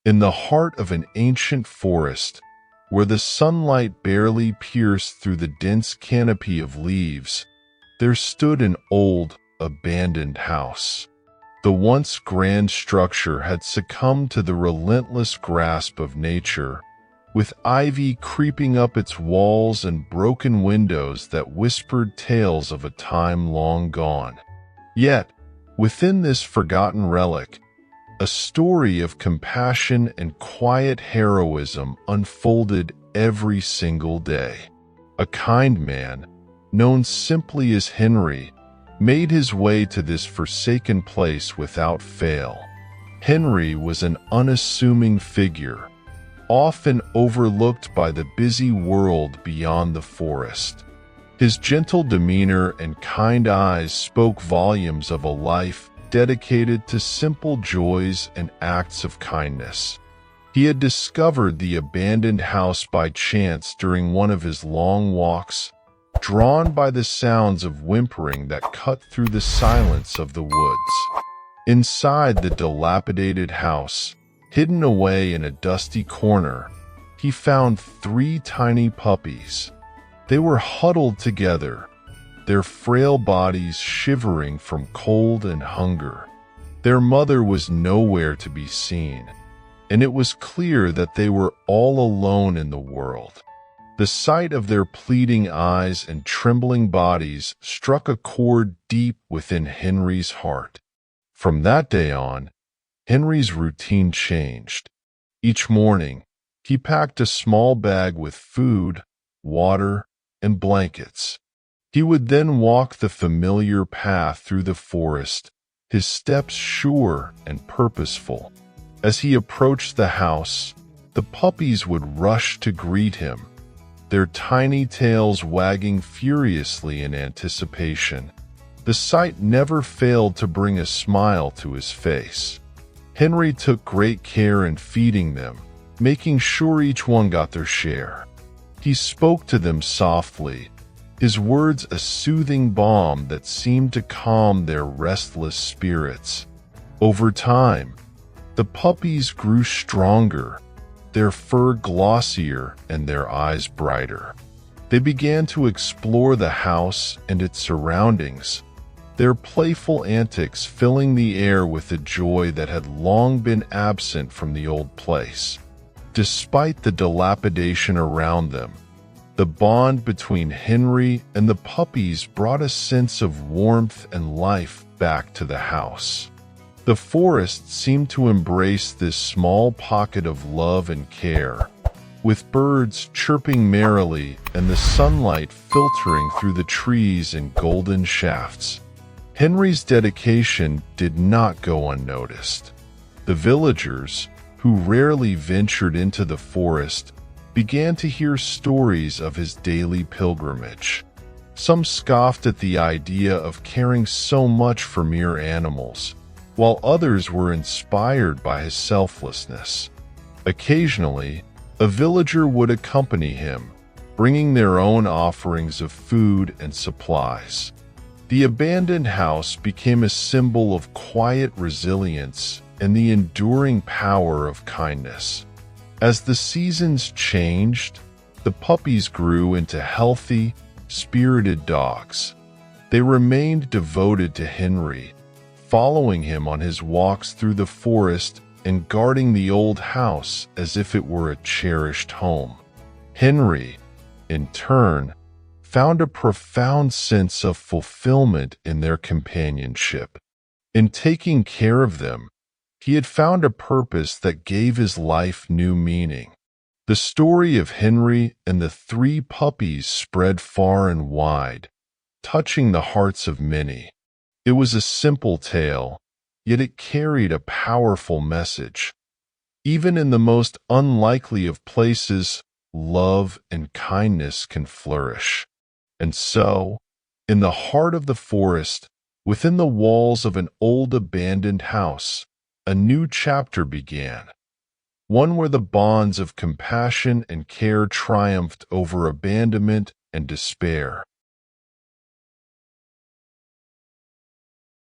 In the heart of an ancient forest, where the sunlight barely pierced through the dense canopy of leaves, there stood an old, abandoned house. The once grand structure had succumbed to the relentless grasp of nature, with ivy creeping up its walls and broken windows that whispered tales of a time long gone. Yet, within this forgotten relic, a story of compassion and quiet heroism unfolded every single day. A kind man, known simply as Henry, made his way to this forsaken place without fail. Henry was an unassuming figure, often overlooked by the busy world beyond the forest. His gentle demeanor and kind eyes spoke volumes of a life dedicated to simple joys and acts of kindness. He had discovered the abandoned house by chance during one of his long walks, drawn by the sounds of whimpering that cut through the silence of the woods. Inside the dilapidated house, hidden away in a dusty corner, he found 3 tiny puppies. They were huddled together, their frail bodies shivering from cold and hunger. Their mother was nowhere to be seen, and it was clear that they were all alone in the world. The sight of their pleading eyes and trembling bodies struck a chord deep within Henry's heart. From that day on, Henry's routine changed. Each morning, he packed a small bag with food, water, and blankets. He would then walk the familiar path through the forest, his steps sure and purposeful. As he approached the house, the puppies would rush to greet him, their tiny tails wagging furiously in anticipation. The sight never failed to bring a smile to his face. Henry took great care in feeding them, making sure each one got their share. He spoke to them softly, his words a soothing balm that seemed to calm their restless spirits. Over time, the puppies grew stronger, their fur glossier and their eyes brighter. They began to explore the house and its surroundings, their playful antics filling the air with a joy that had long been absent from the old place. Despite the dilapidation around them, the bond between Henry and the puppies brought a sense of warmth and life back to the house. The forest seemed to embrace this small pocket of love and care, with birds chirping merrily and the sunlight filtering through the trees in golden shafts. Henry's dedication did not go unnoticed. The villagers, who rarely ventured into the forest, began to hear stories of his daily pilgrimage. Some scoffed at the idea of caring so much for mere animals, while others were inspired by his selflessness. Occasionally, a villager would accompany him, bringing their own offerings of food and supplies. The abandoned house became a symbol of quiet resilience and the enduring power of kindness. As the seasons changed, the puppies grew into healthy, spirited dogs. They remained devoted to Henry, following him on his walks through the forest and guarding the old house as if it were a cherished home. Henry, in turn, found a profound sense of fulfillment in their companionship. In taking care of them, he had found a purpose that gave his life new meaning. The story of Henry and the 3 puppies spread far and wide, touching the hearts of many. It was a simple tale, yet it carried a powerful message. Even in the most unlikely of places, love and kindness can flourish. And so, in the heart of the forest, within the walls of an old abandoned house, a new chapter began, one where the bonds of compassion and care triumphed over abandonment and despair.